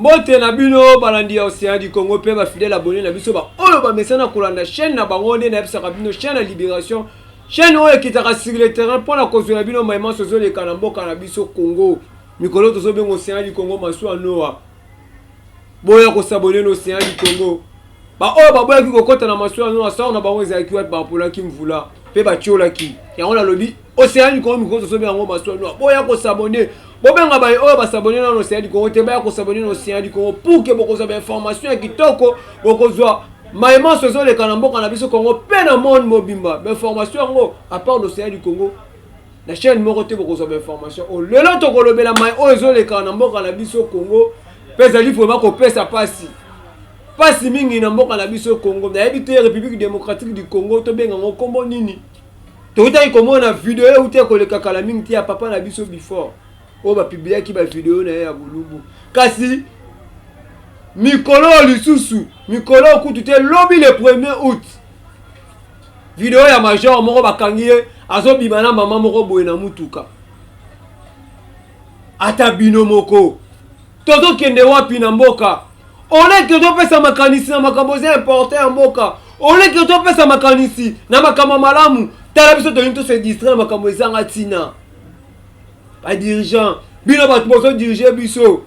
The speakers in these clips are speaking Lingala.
Bote na bino balandi ya Océan du Congo pe ba fidèle abonné na biso ba oyo ba mesana kolanda chaîne na bango nde na bisaka bino chaîne la Libération chaîne oyo kitaka sur le terrain pour la cause na bino maïma sozo le kanamboka na biso Congo mikolo tozo bengo Océan du Congo masu anoa boya ko s'abonner no Océan du Congo ba oyo ba boya ki kokota na masu anoa sa na bango ezaki wat ba pola ki mvula pe ba tiola ki ya on a lobi Océan du Congo mikolo tozo bengo masu anoa boya ko s'abonner bobenga ba oyo ba s'abonner na Océan du Congo te ba ko s'abonner na Océan du Congo pour que boko za information kitoko boko zwa maïma sozo le kanamboka na biso Congo pe na monde mobimba ba information ngo à part l'Océan du Congo la chaîne moko te boko zwa information o lelo to kolobela mai oyo zo le kanamboka na biso Congo pesa li faut ba ko pesa pasi mingi na mboka na biso Congo na yebi République démocratique du Congo to benga ngo kombo nini to utai komona video utai ko le kakala mingi ti ya papa na biso before o ba publier ki ba video na ya bulubu kasi mikolo lisusu mikolo kutu te lobi le 1er août video ya major moko bakangiye azo bimana mama moko boye na mutuka ata bino moko toto kende wapi na mboka ole ke to pesa makanisi na makambo za important mboka ole ke to pesa makanisi na makambo malamu tala biso to into se distraire makambo ezanga tina ba dirigeant bino ba bozo diriger biso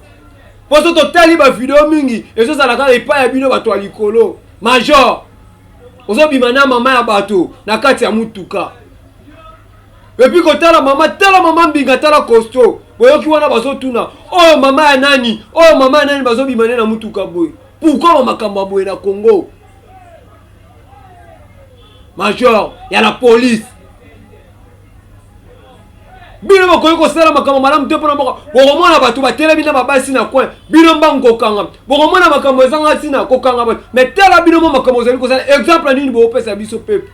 poso to tali ba video mingi ezo sala ka epa ya bino bato alikolo major ozo bimana mama ya bato na kati ya mutuka epi ko tala mama mbinga tala costo boyoki wana bazo tuna oyo mama ya nani bazo bimana na mutuka boy pourquoi makambo boy na Congo major ya la police bino bakoyi kosala makambo malamu te mpona mboka bokomona bato batelemi na babasi na coin bino mbangu kokanga bokomona makambo ezanga ntina kokanga bato mais tala bino mo makambo ozali kosala exemple nini boopesa biso pepe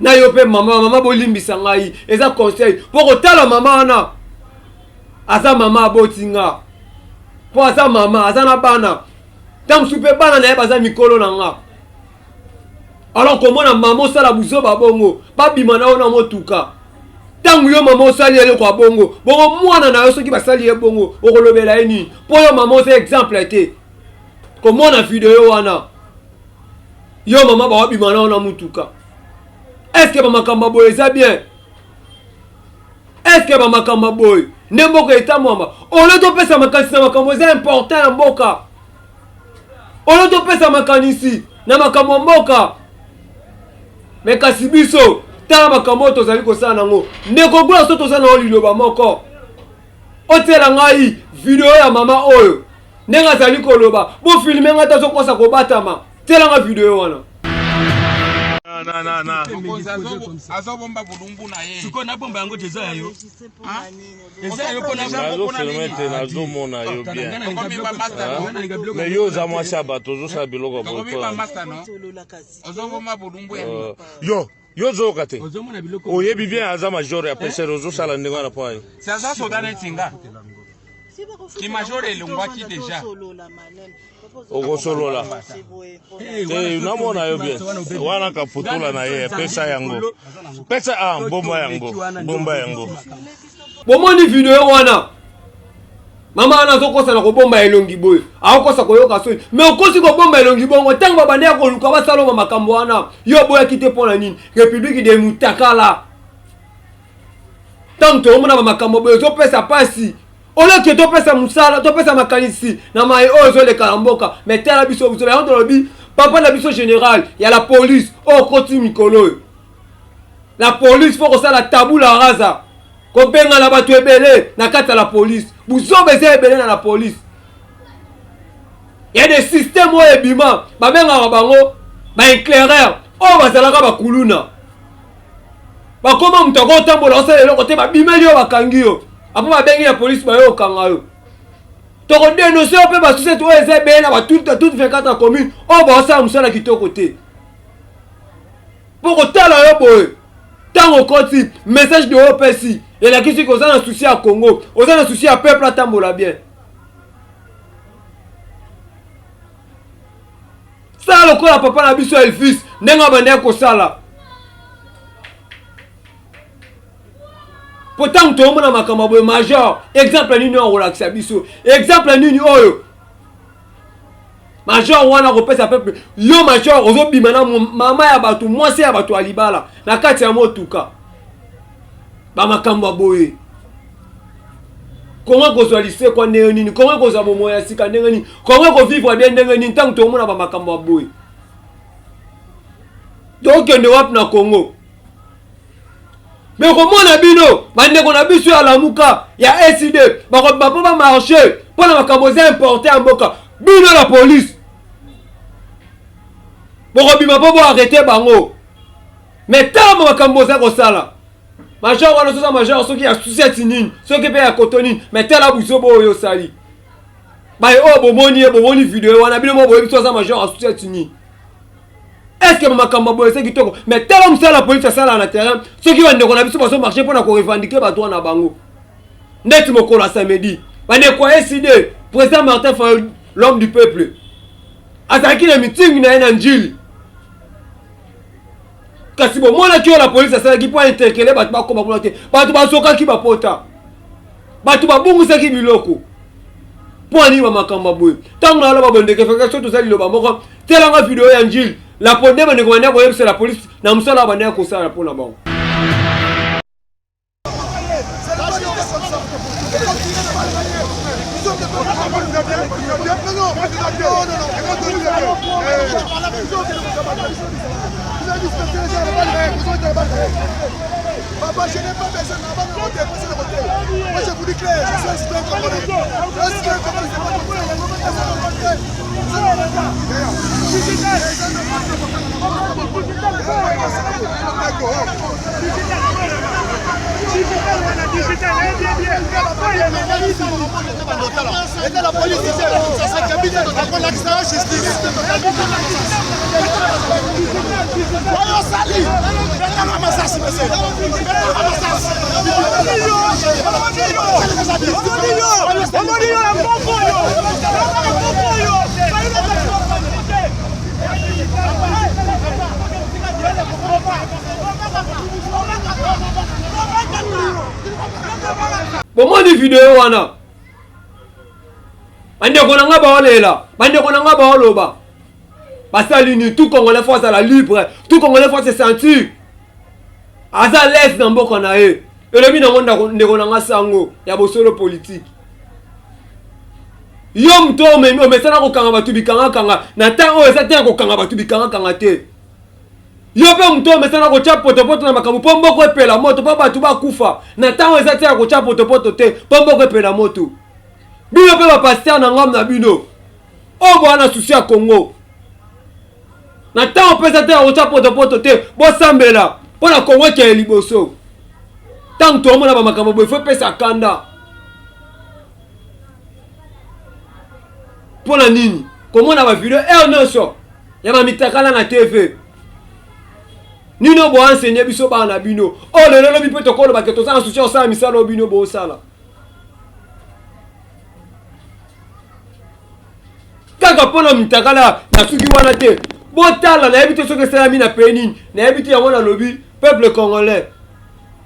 na yo pe mama bolimbisa ngai eza conseil mpo kotala mama wana aza mama abotinga mpo aza mama aza na bana ntango pe bana na ye baza mikolo na nga alors comment na maman sala buzo ba bongo ba bimana ona motuka tangu yo maman sali ele kwa bongo bongo mwana na yo soki basali ye bongo okolobela eni po yo maman c'est exemple te comment na video wana yo maman ba bimana ona motuka est-ce que ba makamba boy ça bien est-ce que ba makamba boy nembo ko eta mwamba ole to pesa makanisi na makambo c'est important na mboka ole to pesa makanisi na makambo mboka mais kasi biso tala makambo tozali kosala nango ndeko gula so tozala na liloba moko otela ngai video ya mama oyo ndenga azali koloba bo filmer ngata so kosa kobatama tela nga video wana na azo bomba bulumbu na ye siko na bomba yango teza yo eza yo kona nazo filmete nazo mona yo bien mais yo za mwasi abato zo sa biloko boto azo bomba bulumbu ya yo zoka te oyebi bien aza major ya pesa rozo sala ndingo na point sasa sodane tinga ki major elongwaki deja okosolola namona yo bien wana kaputula na ye pesa yango pesa bomba yango bomoni video wana mama ana zokosa na kobomba elongi boyo akosa koyoka soi mais okosi kobomba elongi bongo tango babande akoluka basalo makambo wana yo boya kite pona nini République de Mutakala tanto omona makambo boyo zo pesa pasi ole ke to pesa musala to pesa makanisi na mai ozo le karamboka mais tala biso biso ya ndolobi papa na biso général ya la police koti mikolo la police faut que ça la tabula rasa ko benga la bato ebele na kata la police buzo beze ebele na la police ya des systèmes o ebima ba benga bango ba éclaireur bazalaka bakuluna bakoma mutako tambola osala eloko te babimeli yo bakangi yo apo babengi ya police bayo okanga yo toko dénoncer pe basuse to ezebe na toute 24 commune baosala musala kitoko te pour tala yo boye tango koti message de OPC et la question qu'on a un souci à Congo on a un souci à peuple à tambola bien ça le quoi papa na biso Elvis nenga bande ko sala Pourtant tout le monde a makamabo major exemple nini on relaxa biso exemple nini oyo major wana repesa peuple yo major ozo bimana mama ya batu mwasi ya batu alibala na kati ya motuka ba makambo boye comment ko zo lycée kwa ndenge nini comment ko zo bomo ya sika ndenge nini comment ko vivre bien ndenge nini tant que tout le monde a ba makambo boye donc on doit na Congo. Mais comment on a bino bande qu'on a biso ya lamuka ya SID ba pas marcher pour na makambo importer en boka bino la police bon bima pas arrêter bango mais tant makambo za ko sala major wana sosa major soki ya souci nini soki pe ya cotonine mais tel abuso bo yo sali ba o bomoni vidéo wana bino mo bo biso za major a souci nini. Est-ce que makambo boye c'est kitoko mais tellement ça la police ça là na terrain ceux qui vont na biso baso marcher pour na ko revendiquer ba toi na bango net moko la samedi bane ko SID président Martin Fayulu l'homme du peuple azaki na meeting na njili kasi bo mona ki la police ça qui pour interpeller ba ko ba bola te ba to ba soka ki ba pota ba to ba bungu sa ki biloko pour ani ba makambo boye tango na ba bonde ke feka so to sali lo ba moko telanga vidéo ya njili la police ne connaît pas c'est la police na musala bana ko sala pour na bango Papa, je n'ai pas besoin de voter, passez le côté. Moi, je vous dis clair, je suis un citoyen congolais. Est-ce que vous ne pas la police, ça serait cabinet de la justice. Voyons Sali, maintenant Ramassas, monsieur. Bon di vidéo wana bande konanga ba olela bande konanga ba oloba basali ni tout congolais force à la libre tout congolais force se sentir aza l'aise na mboka na e elobi na ngonda ndeko nanga sango ya bosolo politique yo mto omesana ko kanga batu bikanga kanga na tango eza te ko kanga batu bikanga kanga te yo pe mto omesana ko cha poto na makambo po mboko epela moto po batu bakufa na tango eza te ko cha poto te po mboko epela moto bino pe ba pasteur na ngam na bino o bwana souci ya Congo na tango pesa te ko cha poto te bo sambela pour la Congo qui est liboso tant que tout le monde a makambo il faut pesa kanda pour la nini comment on a vidéo non so ya ma mitakala na TV nino bo enseigner biso ba na bino oh le bi peut ko ba ke to sa souci o sa misalo bino bo sala kaka pona mitakala na suki wana te botala na ebite soki esalami na penini na ebite yango na lobi peuple congolais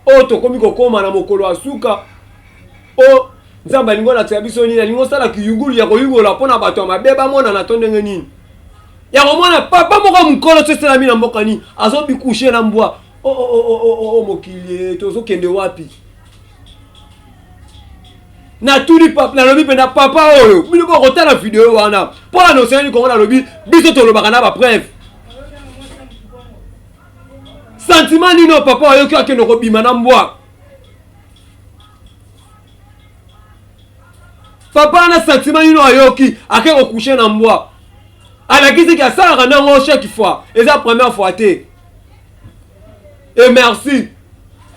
oyo tokomi kokóma na mokolo ya suka o nzambe alingo lakisa biso nini alingo osala kiyungulu ya koyungola mpo na bato ya mabe bamonana to ndenge nini ya komona papa moko mokolo so esalami na mboka nini azobikushe na mbwa o mokili tozokende wapi na tuli papa na lobi pena papa oyo bino bokotala video wana mpo na noseyani kongo na lobi biso tolobaka na bapreuve sentiment nino papa oyoki akende kobima na mbwa papa na sentiment nino ayoki ake kokushe na mbwa alakisiki asalaka nango chaque fois eza première fois te et merci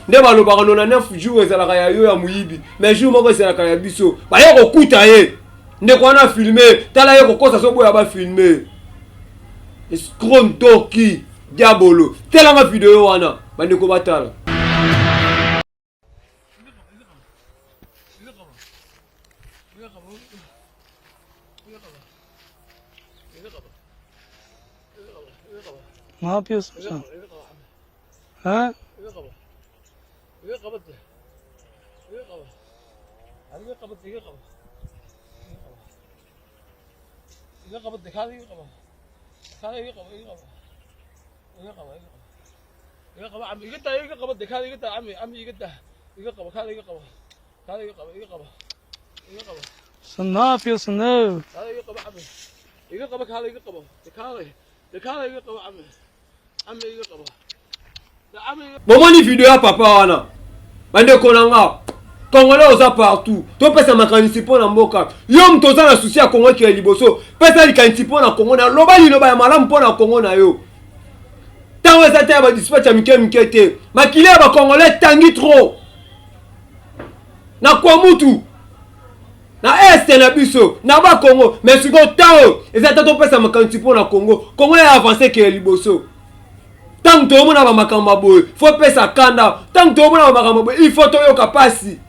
nde balobaka 99 jours ezalaka ya yo ya moyibi mais jour moko ezalaka ya biso baye kokuta ye ndeko wana filme tala ye kokosa so boya bafilme escrontoki diabolo telanga video wana bandeko batala ما بيوصل ها Bomoni vidéo à papa wana. Bande konanga. Congolais oza partout. To pesa makanisi po na mboka. Yo mtoza na souci ya Congo ki liboso. Pesa likanisi po na Congo na loba liloba ya malamu po na Congo na yo. Tango eza te ba dispatch ya mike te. Makile ba Congolais tangi trop. Na kwa mutu. Na este na biso, na ba Congo, mais siko tao, eza to pesa makanisi po na Congo. Congo ya avancer ki liboso. Tant que tu as un makamba boy, faut payer sa kanda. Tant que tu as un makamba boy, il faut que tu aies un capacité.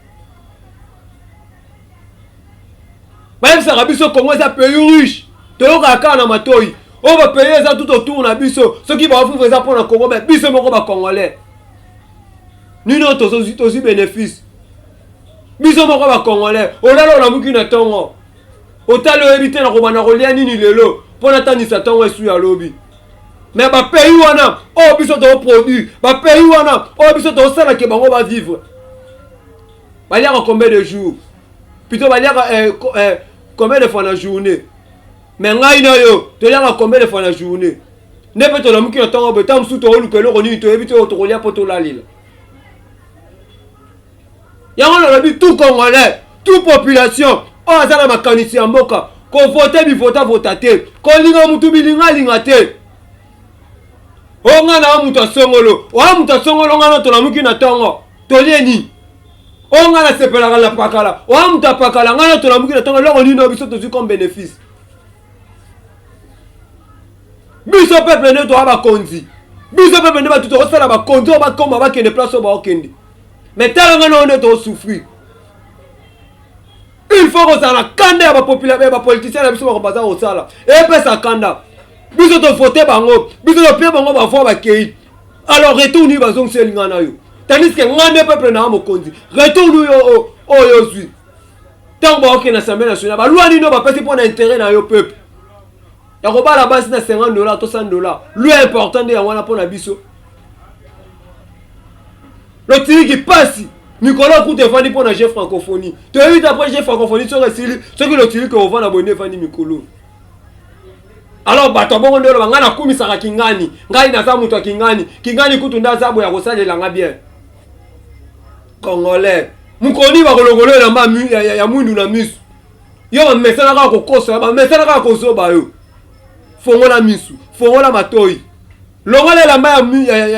Même si tu as un Congo, c'est un pays riche. Tu as un kanda matoi. On va payer ça tout autour de biso. Ceux qui vont offrir ça pour le Congo, mais biso moko ba Congolais. Nous non tous aussi bénéfice. Biso moko ba Congolais. On a la muki na tongo. O talo éviter na robana rolia nini lelo. Pour n'attendre ça tongo sous ya lobby. Mais ba pays wana oh biso to produit ba pays wana oh biso to sala ke bango ba vivre ba liaka combien de jours plutôt ba liaka combien de fois na journée mais ngai na yo to liaka combien de fois na journée ne peut to la muki na tongo betam su to lukelo roni to ebito to rolia poto la lila yango na bi tout Congolais toute population oh azala makanisi ya mboka ko voter bi vota te ko linga mutu bilinga te. Onga na muta songolo, wa muta songolo ngana to na muki na tongo. Tolieni. Onga na sepela la pakala, wa muta pakala ngana to na muki na tongo loko ni no biso to zu comme bénéfice. Biso peuple ne to aba konzi. Biso peuple ne ba tout to sala ba konzi ba koma ba kende place ba okende. Mais talanga no ne to souffrir. Il faut que ça la kanda ba populaire ba politicien na biso ba baza au sala. Et pesa kanda. Biso to voter bango, biso to pia bango ba fois ba kei. Alors retourne ba zong selinga na yo. Tandis que ngane peuple na mokonzi. Retourne yo yo zui. Tant ba ok na l'Assemblée nationale, ba loi ni no ba pesi pour intérêt na yo peuple. Ya ko ba la base na $50 to $100. Loi important de ya wana pour na biso. Le tiri qui passe. Nicolas Koute fani pour na jeu francophonie. Tu as vu après jeu francophonie sur le tiri, ce que le tiri que on va abonner fani Mikolo. Alors bato bongo ndelo bangana kumisaka kingani ngai naza mutu kingani kutu ndaza bo ya kosalela nga bien Congolais mukoni ba kolongolo na ma ya mwindu na misu yo mesana ka kokosa ba mesana ka kozoba yo fongola misu fongola matoi longola la ma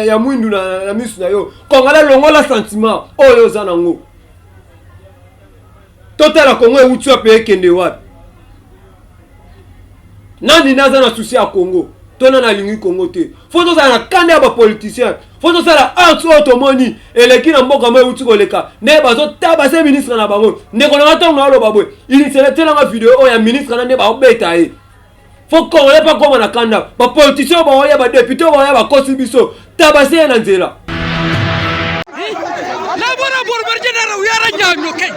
ya mwindu na misu na yo Congolais longola sentiment oyo zanango totala Congo eutu ape kende wapi. Nani naza na souci à Congo tona na lingi Congo te faut to ça na kande ba politicien faut to ça la arts automoni eleki na mboka mo uti koleka ne bazo tabase ministre na bango ne ko na tongo na lo babwe il se lete na vidéo o ya ministre na ne ba obeta e faut qu'on le pas comme na kanda ba politicien ba oya ba député ba oya ba kosi biso tabase na nzela la bona borbar jenara yara nyaanyo kay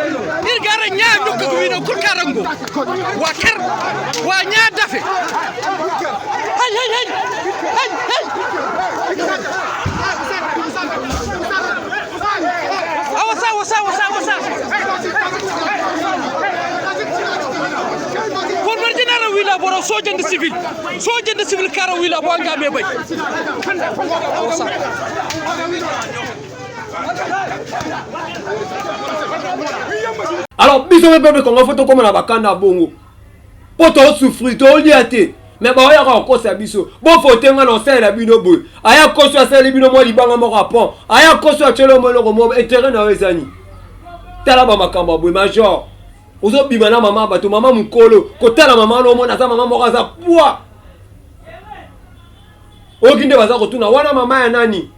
ir gara nyaanyo ko wino kur karango wa ker wa nya dafe hay awasa borbar jenara wila boro soje de civil kara wila bo ngame bay alors biso peuple Congo faut to comme na bakanda bongo poto souffrir to liate mais ba oya ko kosa biso bo fotenga no sala bino boy aya koso sala bino mo libanga mo rapport aya koso chelo mo loko mo intérêt na wezani tala ba makamba boy major ozo bima na mama bato mama mukolo ko tala mama no mo na za mama mo kaza poa okinde baza ko tuna wana mama ya nani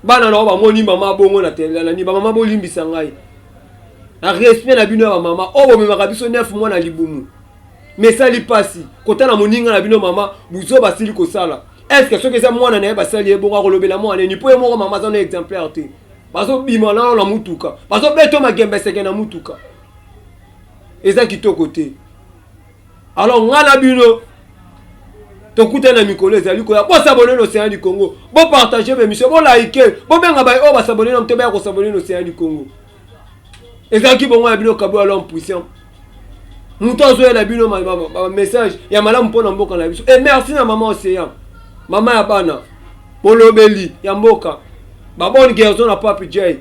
bana na ba moni mama bongo na tele na ni ba mama bo limbisa ngai na respect na bino ba mama o bo me makabiso 9 mois na libumu mais ça li pasi kota na moninga na bino mama buzo basili ko sala est-ce que ce que ça mwana na ba sali bongo ko lobela mwana ni po mo mama za na exemplaire te bazo bima na mutuka bazo beto magembe seke na mutuka eza kitoko te. Alors ngana bino tokuta na mikolo ezali ko ya bo s'abonner no Océan du Congo, bo partager be mission, bo liker, bo benga ba o ba s'abonner na mtoba ya ko s'abonner no Océan du Congo. Ezaki bongo ya bino kabo l'homme puissant. Muto zo ya bino ma message ya malamu mpona mboka na biso. Et merci na maman Océan. Maman ya bana. Bolobeli ya mboka. Ba bonne garçon na Papi J.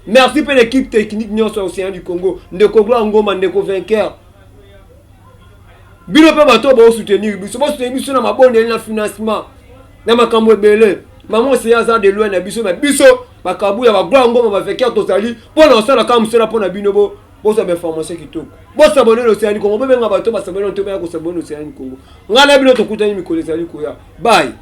Merci pour l'équipe technique nyonso Océan du Congo. Ndeko Gloire Ngoma, ndeko vainqueur. Bino pe bato ba soutenir biso. Ba soutenir biso na mabonde na financement. Na makambo ebele. Maman Océan za de loin na biso mais biso bakabu ya ba Gloire Ngoma ba vainqueur tozali. Pona osala ka musela pona bino bo. Bo sa information kitoko. Bo s'abonner au Océan du Congo. Bo benga bato ba s'abonner to ba ko s'abonner au Océan du Congo. Ngala bino to kutani mikolo ezali ko ya. Bye.